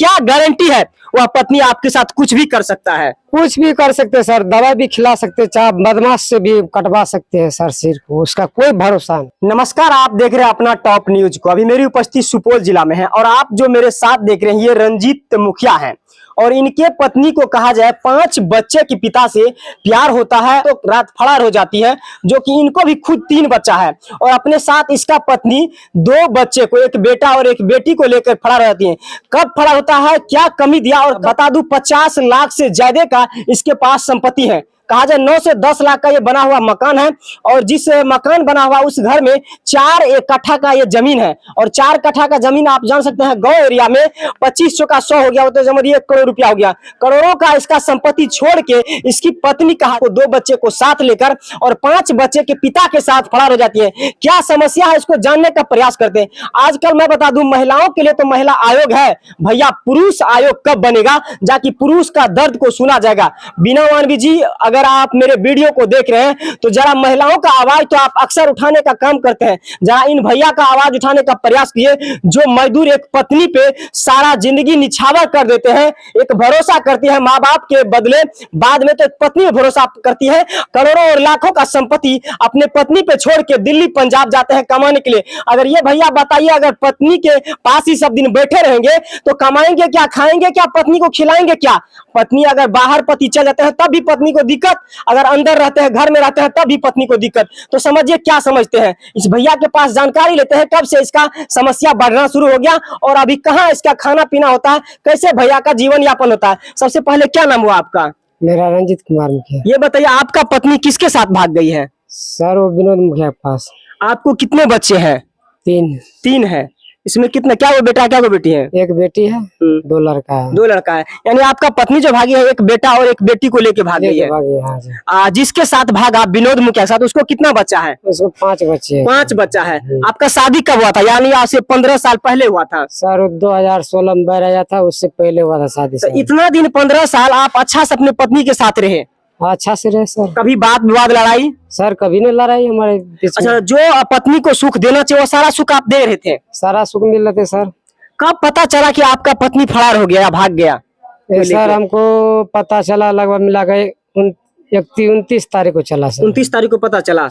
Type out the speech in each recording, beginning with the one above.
क्या गारंटी है वह पत्नी आपके साथ कुछ भी कर सकता है? कुछ भी कर सकते हैं सर, दवा भी खिला सकते हैं, चाहे बदमाश से भी कटवा सकते हैं सर सिर को, उसका कोई भरोसा नहीं। नमस्कार, आप देख रहे हैं अपना टॉप न्यूज को। अभी मेरी उपस्थिति सुपौल जिला में है और आप जो मेरे साथ देख रहे हैं ये रंजीत मुखिया हैं और इनके पत्नी को कहा जाए 5 बच्चे के पिता से प्यार होता है तो रात फरार हो जाती है, जो कि इनको भी खुद 3 बच्चा है और अपने साथ इसका पत्नी 2 बच्चे को, एक बेटा और एक बेटी को लेकर फरार हो जाती है। कब फरार होता है, क्या कमी दिया, और बता दूं 50 लाख से ज्यादा का इसके पास संपत्ति है। कहा जाए 9 से 10 लाख का ये बना हुआ मकान है और जिस मकान बना हुआ उस घर में 4 कट्ठा का ये जमीन है और 4 कट्ठा का जमीन आप जान सकते हैं गांव एरिया में 2500 का 100 हो गया, तो जमरिए 1 करोड़ रुपया हो गया। करोड़ों का इसका संपत्ति छोड़ के इसकी पत्नी कहा 2 बच्चे को साथ लेकर और 5 बच्चे के पिता के साथ फरार हो जाती है। क्या समस्या है इसको जानने का प्रयास करते हैं। आजकल मैं बता दूं महिलाओं के लिए तो महिला आयोग है भैया, पुरुष आयोग कब बनेगा, जाकि पुरुष का दर्द को सुना जाएगा। बिना मानवी जी, अगर आप मेरे वीडियो को देख रहे हैं तो जरा महिलाओं का आवाज तो आप अक्सर उठाने का काम करते हैं, जरा इन भैया का आवाज उठाने का प्रयास कीजिए जो मजदूर एक पत्नी पे सारा जिंदगी निछावर कर देते हैं। एक भरोसा करती है माँ बाप के बदले, बाद में तो एक पत्नी पे भरोसा करती है। करोड़ों और लाखों का संपत्ति अपने पत्नी पे छोड़ के दिल्ली पंजाब जाते हैं कमाने के लिए। अगर ये भैया बताइए, अगर पत्नी के पास ही सब दिन बैठे रहेंगे तो कमाएंगे क्या, खाएंगे क्या, पत्नी को खिलाएंगे क्या। पत्नी अगर बाहर पति चल जाते हैं तब भी पत्नी को दिक्कत, अगर अंदर रहते हैं घर में रहते हैं तब भी पत्नी को दिक्कत। तो समझिए क्या समझते हैं। इस भैया के पास जानकारी लेते हैं कब से इसका समस्या बढ़ना शुरू हो गया और अभी कहाँ इसका खाना पीना होता है, कैसे भैया का जीवन यापन होता है। सबसे पहले क्या नाम हुआ आपका? मेरा रंजीत कुमार मुखिया। ये बताइए आपका पत्नी किसके साथ भाग गई है? सर वो विनोद मुखिया के पास। आपको कितने बच्चे हैं? 3 है। इसमें कितना, क्या वो बेटा क्या वो बेटी है? एक बेटी है, 2 लड़का है। 2 लड़का है। यानी आपका पत्नी जो भागी है एक बेटा और एक बेटी को लेके भाग गई है। हाँ जी। जिसके साथ भागा विनोद मुखिया साथ, उसको कितना बच्चा है? उसको 5 बच्चे। 5 बच्चा है। आपका शादी कब हुआ था? यानी आज से 15 साल पहले हुआ था? सर 2016 में बैर आया था, उससे पहले हुआ था शादी। तो इतना दिन 15 साल आप अच्छा से अपने पत्नी के साथ रहे? अच्छा से रहे सर। कभी बात विवाद लड़ाई? सर कभी नहीं लड़ाई हमारे बीच में। अच्छा, जो पत्नी को सुख देना चाहिए वो सारा सुख आप दे रहे थे? सारा सुख मिल रहे थे सर। कब पता चला कि आपका पत्नी फरार हो गया, भाग गया? सर हमको पता चला लगभग मिला गए 29 तारीख को चला सर। 29 तारीख को पता चला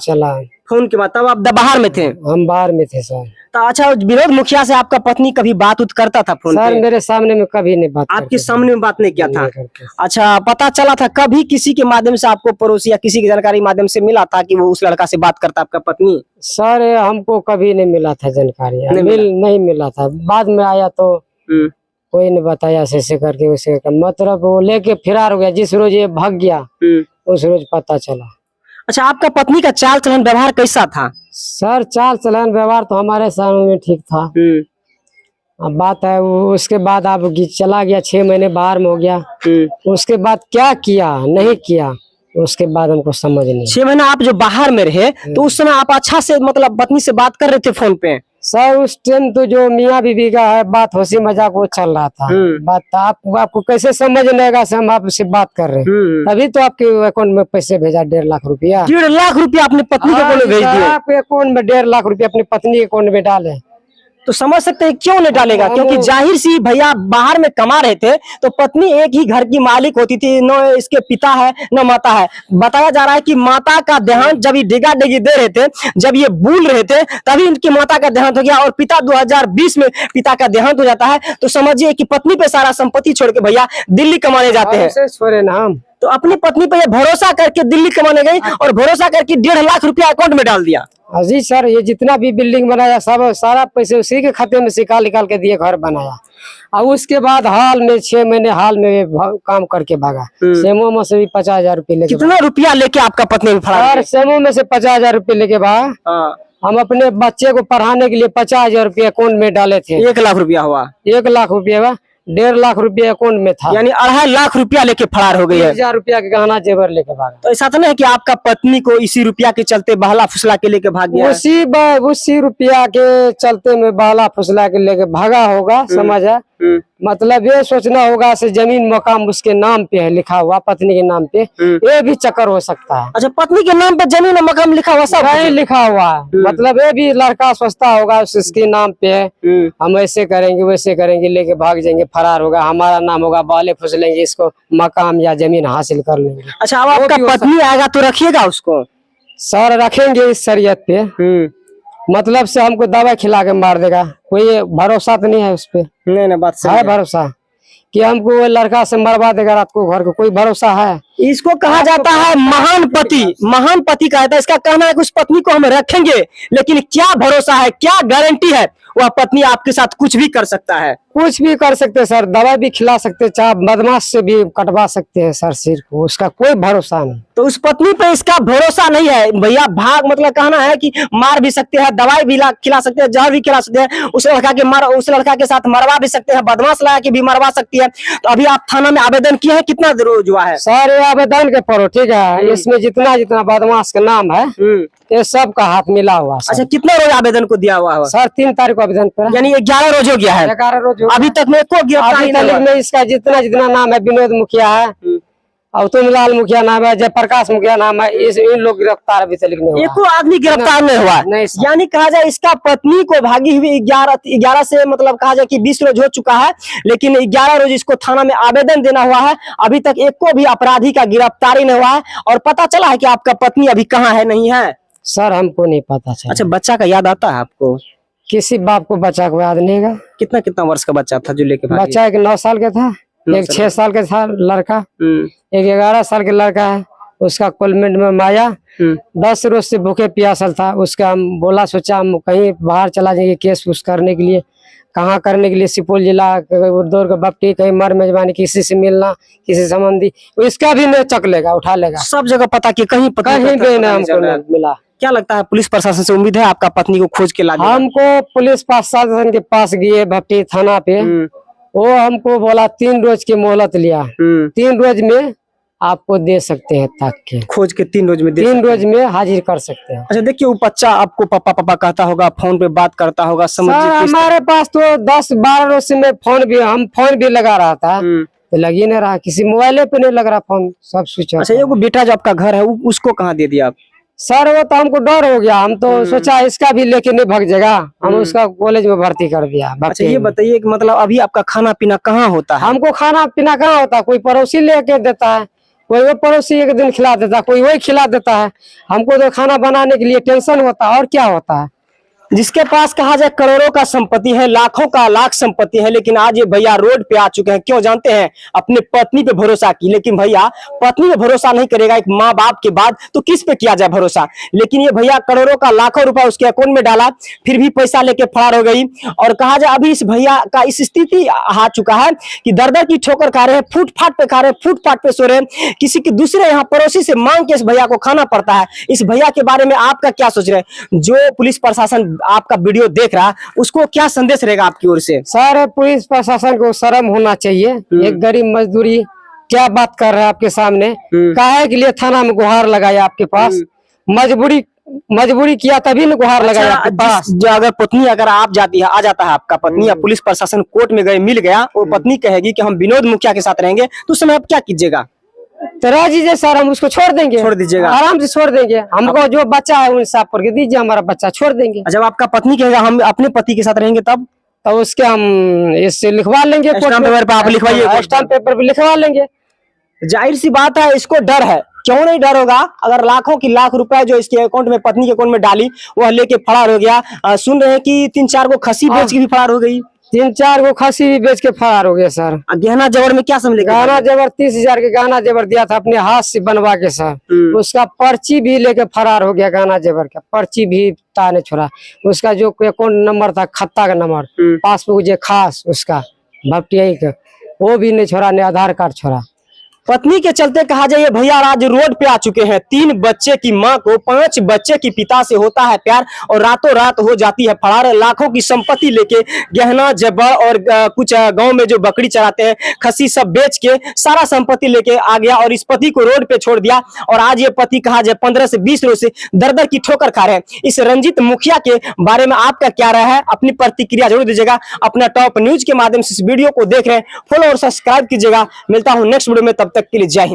फोन के बाद, तब आप बाहर में थे? हम बाहर में थे सर। तो अच्छा, विनोद मुखिया से आपका पत्नी कभी बात उत करता था फोन सर पे? मेरे सामने में कभी नहीं बात। आपके सामने में बात नहीं किया था? अच्छा, पता चला था कभी किसी के माध्यम से आपको, पड़ोसी या किसी की जानकारी माध्यम से मिला था कि वो उस लड़का से बात करता आपका पत्नी? सर हमको कभी नहीं मिला था जानकारी, नहीं मिला था। बाद में आया तो कोई ने बताया ऐसे करके उसे, मतलब वो लेके फरार हो गया। जिस रोज ये भाग गया उस रोज पता चला। अच्छा, आपका पत्नी का चाल चलन व्यवहार कैसा था? सर चाल चलन व्यवहार तो हमारे सामने में ठीक था। अब बात है उसके बाद आप चला गया, 6 महीने बाहर में हो गया। उसके बाद क्या किया नहीं किया उसके बाद हमको समझ नहीं। 6 महीना आप जो बाहर में रहे तो उस समय आप अच्छा से मतलब पत्नी से बात कर रहे थे फोन पे? सर उस टाइम तो जो मियाँ बीवी का है बात हंसी मजाक वो चल रहा था। बात आपको कैसे समझ लेगा से हम आपसे बात कर रहे हैं। तभी तो आपके अकाउंट में पैसे भेजा 1.5 लाख रुपया। 1.5 लाख रुपया अपनी पत्नी के अकाउंट में भेज दिए? आपके अकाउंट में 1.5 लाख रुपया अपनी पत्नी के अकाउंट में डाले। तो समझ सकते हैं क्यों नहीं डालेगा, क्योंकि जाहिर सी भैया बाहर में कमा रहे थे तो पत्नी एक ही घर की मालिक होती थी, न इसके पिता है न माता है। बताया जा रहा है कि माता का देहांत जब ये डिगा डिगी दे रहे थे, जब ये भूल रहे थे तभी इनकी माता का देहांत हो गया और पिता 2020 में पिता का देहांत हो जाता है। तो समझिए कि पत्नी पे सारा संपत्ति छोड़ के भैया दिल्ली कमाने जाते हैं। छोड़े ना हम तो अपनी पत्नी पे भरोसा करके दिल्ली कमाने गई और भरोसा करके 1.5 लाख रुपया अकाउंट में डाल दिया। जी सर, ये जितना भी बिल्डिंग बनाया सब सारा पैसे उसी के खाते में से निकाल के दिए, घर बनाया। और उसके बाद हाल में 6 महीने हाल में काम करके भागा। सेमो में से भी 50,000 रुपये लेके। कितना रुपया लेके आपका पत्नी फरार? सेमो में से 50,000 रुपये लेके भागा। हम अपने बच्चे को पढ़ाने के लिए 50,000 रुपये अकाउंट में डाले थे। 1 लाख रुपया हुआ? 1 लाख रुपया 1.5 लाख रुपया अकाउंट में था, यानी 2.5 लाख रुपया लेके फरार हो गई है। 1,000 रुपया के गहना जेवर लेके भागा। तो ऐसा तो नहीं है कि आपका पत्नी को इसी रुपया के चलते बहला फुसला के लेके भाग गया? उसी रुपया के चलते में बहला फुसला के लेके भागा होगा, समझ है। मतलब ये सोचना होगा से जमीन मकाम उसके नाम पे है लिखा हुआ, पत्नी के नाम पे, ये भी चक्कर हो सकता है। अच्छा, पत्नी के नाम पे जमीन और मकान लिखा हुआ, सब नहीं लिखा हुआ है, मतलब ये भी लड़का सोचता होगा उसके नाम पे है, हम ऐसे करेंगे वैसे करेंगे, लेके भाग जाएंगे, फरार होगा, हमारा नाम होगा, बाले फुस लेंगे, इसको मकाम या जमीन हासिल कर लेंगे। अच्छा, अब आपका पत्नी आएगा तो रखिएगा उसको? सर रखेंगे इस शरीयत पे, मतलब से हमको दवा खिला के मार देगा, कोई भरोसा तो नहीं है उस पे? नहीं, बात सही है भरोसा कि हमको वो लड़का से मरवा देगा रात को घर को, कोई भरोसा है? इसको कहा जाता है महान पति, महान पति कहता है। इसका कहना है कि उस पत्नी को हम रखेंगे, लेकिन क्या भरोसा है, क्या गारंटी है वह पत्नी आपके साथ कुछ भी कर सकता है? कुछ भी कर सकते हैं सर, दवा भी खिला सकते हैं, चाहे बदमाश से भी कटवा सकते हैं सर सिर को, उसका कोई भरोसा नहीं। तो उस पत्नी पे इसका भरोसा नहीं है भैया, भाग मतलब कहना है कि मार भी सकते हैं, दवाई भी खिला सकते हैं, जहर भी खिला सकते हैं, उस लड़का के साथ मरवा भी सकते हैं, बदमाश लगा के भी मरवा सकती है। तो अभी आप थाना में आवेदन किए हैं, कितना रोज हुआ है? सर ये आवेदन के पढ़ो, ठीक है, इसमें जितना जितना बदमाश का नाम है ये सब का हाथ मिला हुआ। अच्छा, कितना रोज आवेदन को दिया हुआ है सर? 3 तारीख को आवेदन पर, यानी 11 रोज हो गया है। 11 रोज अभी तक में को गिरफ्तारी नहीं हुआ। में इसका जितना जितना नाम है, विनोद मुखिया है, अवतुमलाल मुखिया नाम है, जयप्रकाश मुखिया नाम है, इन लोग गिरफ्तार अभी तक नहीं हुआ। एको आदमी गिरफ्तार नहीं हुआ। नहीं, यानी कहा जाए इसका पत्नी को भागी हुई 11 से मतलब कहा जाए कि 20 रोज हो चुका है, लेकिन 11 रोज इसको थाना में आवेदन देना हुआ है, अभी तक एको भी अपराधी का गिरफ्तारी नहीं हुआ है। और पता चला है कि आपका पत्नी अभी कहाँ है, नहीं है? सर हमको नहीं पता चला। अच्छा, बच्चा का याद आता है आपको? किसी बाप को बच्चा को याद नहीं है। कितना कितना वर्ष का बच्चा था जो लेके भागी? बच्चा एक 9 साल का था, एक 6 साल का था लड़का, एक 11 साल का लड़का है। उसका कॉन्वेंट में माया 10 रोज से भूखे प्यासल था। उसका हम बोला सोचा हम कहीं बाहर चला जाएंगे केस उस करने के लिए, कहाँ करने के लिए, सुपौल जिला उर्दौर का बप्टी, कहीं मर मेजबानी, किसी से मिलना, किसी संबंधी, इसका भी नहीं चक लेगा, उठा लेगा। सब जगह पता कि कहीं भी हमको नहीं मिला। क्या लगता है पुलिस प्रशासन से उम्मीद है आपका पत्नी को खोज के ला देगा? हमको पुलिस प्रशासन के पास गए भट्टी थाना पे, वो हमको बोला 3 रोज की मोहलत लिया, 3 रोज में आपको दे सकते हैं, तक के खोज के 3 रोज में 3 रोज में हाजिर कर सकते हैं। अच्छा, देखिए वो बच्चा आपको पापा पापा कहता होगा, फोन पे बात करता होगा, समझिए हमारे पास तो 10-12 रोज से मैं फोन भी लगा रहा था, तो लग ही नहीं रहा, किसी मोबाइल पे नहीं लग रहा फोन, सब स्विच ऑफ। अच्छा, ये बेटा जो आपका घर है उसको कहाँ दे दिया आप? सर वो तो हमको डर हो गया, हम तो सोचा इसका भी लेके नहीं भाग जाएगा, हम उसका कॉलेज में भर्ती कर दिया। अच्छा, ये बताइए कि मतलब अभी आपका खाना पीना कहाँ होता है? हमको खाना पीना कहाँ होता है, कोई पड़ोसी लेके देता है, कोई वो पड़ोसी एक दिन खिला देता है, कोई वही खिला देता है। हमको तो खाना बनाने के लिए टेंशन होता है, और क्या होता है। जिसके पास कहा जाए करोड़ों का संपत्ति है, लाखों का लाख संपत्ति है, लेकिन आज ये भैया रोड पे आ चुके हैं। क्यों जानते हैं? अपने पत्नी पे भरोसा की। लेकिन भैया पत्नी पे भरोसा नहीं करेगा एक माँ बाप के बाद, तो किस पे किया जाए भरोसा? लेकिन ये भैया करोड़ों का लाखों रुपया उसके अकाउंट में डाला, फिर भी पैसा लेके फरार हो गई। और कहा जाए अभी इस भैया का इस स्थिति आ चुका है कि दर दर की ठोकर खा रहे हैं, फुटपाथ पे खा रहे हैं, फुटपाथ पे सो रहे हैं, किसी के दूसरे यहाँ पड़ोसी से मांग के इस भैया को खाना पड़ता है। इस भैया के बारे में आपका क्या सोच रहे हैं? जो पुलिस प्रशासन आपका वीडियो देख रहा, उसको क्या संदेश रहेगा आपकी ओर से? सर पुलिस प्रशासन को शर्म होना चाहिए, एक गरीब मजदूरी क्या बात कर रहा है आपके सामने, काहे के लिए थाना में गुहार लगाया आपके पास, मजबूरी किया तभी न गुहार लगाया आपके पास। जो अगर पत्नी अगर आप जाती है, आ जाता है आपका पत्नी या पुलिस प्रशासन कोर्ट में गए मिल गया, वो पत्नी कहेगी कि हम विनोद मुखिया के साथ रहेंगे, तो उस समय आप क्या कीजिएगा? तो दीजिए सर, हम उसको छोड़ देंगे, छोड़ दीजिएगा, आराम से छोड़ देंगे। हमको जो बच्चा है उन साफ करके दीजिए, हमारा बच्चा छोड़ देंगे। जब आपका पत्नी कहेगा हम अपने पति के साथ रहेंगे, तब तो उसके हम इससे लिखवा लेंगे, स्टाम्प पेपर पे आप लिखवाइए, स्टाम्प पेपर पे लिखवा लेंगे। जाहिर सी बात है इसको डर है, क्यों नहीं डर होगा? अगर लाखों की लाख रुपए जो इसके अकाउंट में, पत्नी के अकाउंट में डाली, वह लेके फरार हो गया। सुन रहे हैं कि 3-4 को खसी बेच के भी फरार हो गई, 3-4 को खसी भी बेच के फरार हो गया सर। गहना जेवर में क्या समझ? गहना जेवर 30,000 के गहना जेवर दिया था अपने हाथ से बनवा के सर, उसका पर्ची भी लेके फरार हो गया, गहना जेवर का पर्ची भी ताने छोड़ा। उसका जो अकाउंट नंबर था, खाता का नंबर, पासबुक जो खास उसका भपटिया का, वो भी नहीं छोड़ा, नहीं आधार कार्ड छोड़ा। पत्नी के चलते कहा जाए भैया आज रोड पे आ चुके हैं। 3 बच्चे की मां को 5 बच्चे की पिता से होता है प्यार और रातों रात हो जाती है फरार। लाखों की संपत्ति लेके गहना जेवर और कुछ गांव में जो बकरी चराते हैं खस्सी सब बेच के सारा संपत्ति लेके आ गया और इस पति को रोड पे छोड़ दिया। और आज ये पति कहा जाए 15 से 20 रोज से दर दर की ठोकर खा रहे हैं। इस रंजीत मुखिया के बारे में आपका क्या राय है? अपनी प्रतिक्रिया जरूर दीजिएगा। अपना टॉप न्यूज के माध्यम से इस वीडियो को देख रहे हैं, फॉलो और सब्सक्राइब कीजिएगा। मिलता हूं नेक्स्ट वीडियो में, तब तक के लिए जय हिंद।